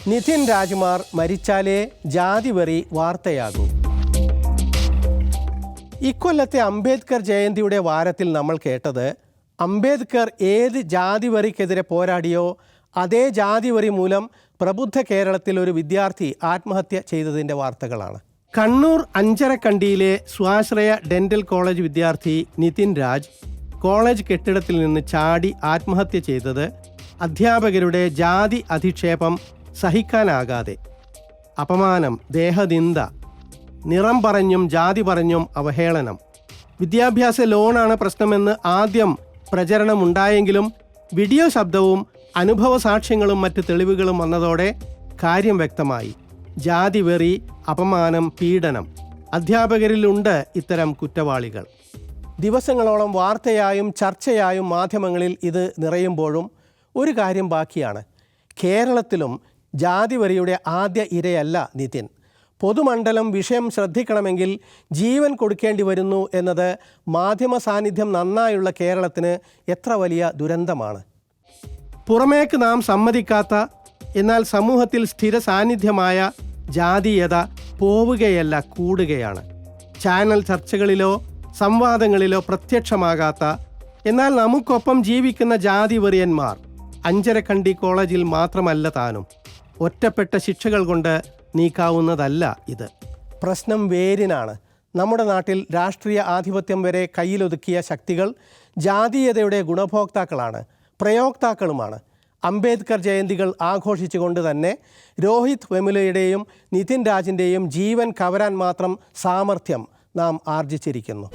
നിതിൻ രാജ്മാർ മരിച്ചാലേ ജാതിവെറി വാർത്തയാകൂ. ഇക്കൊല്ലത്തെ അംബേദ്കർ ജയന്തിയുടെ വാരത്തിൽ നമ്മൾ കേട്ടത് അംബേദ്കർ ഏത് ജാതിവെറിക്കെതിരെ പോരാടിയോ അതേ ജാതിവെറി മൂലം പ്രബുദ്ധ കേരളത്തിൽ ഒരു വിദ്യാർത്ഥി ആത്മഹത്യ ചെയ്തതിൻ്റെ വാർത്തകളാണ്. കണ്ണൂർ അഞ്ചരക്കണ്ടിയിലെ സ്വാശ്രയ ഡെന്റൽ കോളേജ് വിദ്യാർത്ഥി നിതിൻ രാജ് കോളേജ് കെട്ടിടത്തിൽ നിന്ന് ചാടി ആത്മഹത്യ ചെയ്തത് അധ്യാപകരുടെ ജാതി അധിക്ഷേപം സഹിക്കാനാകാതെ, അപമാനം, ദേഹനിന്ദ, നിറം പറഞ്ഞും ജാതി പറഞ്ഞും അവഹേളനം, വിദ്യാഭ്യാസ ലോണാണ് പ്രശ്നമെന്ന് ആദ്യം പ്രചരണമുണ്ടായെങ്കിലും വീഡിയോ ശബ്ദവും അനുഭവ സാക്ഷ്യങ്ങളും മറ്റ് തെളിവുകളും വന്നതോടെ കാര്യം വ്യക്തമായി. ജാതി വെറി, അപമാനം, പീഡനം, അധ്യാപകരിലുണ്ട് ഇത്തരം കുറ്റവാളികൾ. ദിവസങ്ങളോളം വാർത്തയായും ചർച്ചയായും മാധ്യമങ്ങളിൽ ഇത് നിറയുമ്പോഴും ഒരു കാര്യം ബാക്കിയാണ്. കേരളത്തിലും ജാതിവെറിയുടെ ആദ്യ ഇരയല്ല നിതിൻ. പൊതുമണ്ഡലം വിഷയം ശ്രദ്ധിക്കണമെങ്കിൽ ജീവൻ കൊടുക്കേണ്ടി വരുന്നു എന്നത് മാധ്യമ സാന്നിധ്യം നന്നായുള്ള കേരളത്തിന് എത്ര വലിയ ദുരന്തമാണ്. പുറമേക്ക് നാം സമ്മതിക്കാത്ത എന്നാൽ സമൂഹത്തിൽ സ്ഥിര സാന്നിധ്യമായ ജാതീയത പോവുകയല്ല, കൂടുകയാണ്. ചാനൽ ചർച്ചകളിലോ സംവാദങ്ങളിലോ പ്രത്യക്ഷമാകാത്ത എന്നാൽ നമുക്കൊപ്പം ജീവിക്കുന്ന ജാതിവെറിയന്മാർ അഞ്ചരക്കണ്ടി കോളേജിൽ മാത്രമല്ല താനും. ഒറ്റപ്പെട്ട ശിക്ഷകൾ കൊണ്ട് നീക്കാവുന്നതല്ല ഇത്. പ്രശ്നം വേരിനാണ്. നമ്മുടെ നാട്ടിൽ രാഷ്ട്രീയ ആധിപത്യം വരെ കയ്യിലൊതുക്കിയ ശക്തികൾ ജാതീയതയുടെ ഗുണഭോക്താക്കളാണ്, പ്രയോക്താക്കളുമാണ്. അംബേദ്കർ ജയന്തികൾ ആഘോഷിച്ചുകൊണ്ട് തന്നെ രോഹിത് വെമുലയുടെയും നിതിൻ രാജിൻ്റെയും ജീവൻ കവരാൻ മാത്രം സാമർഥ്യം നാം ആർജിച്ചിരിക്കുന്നു.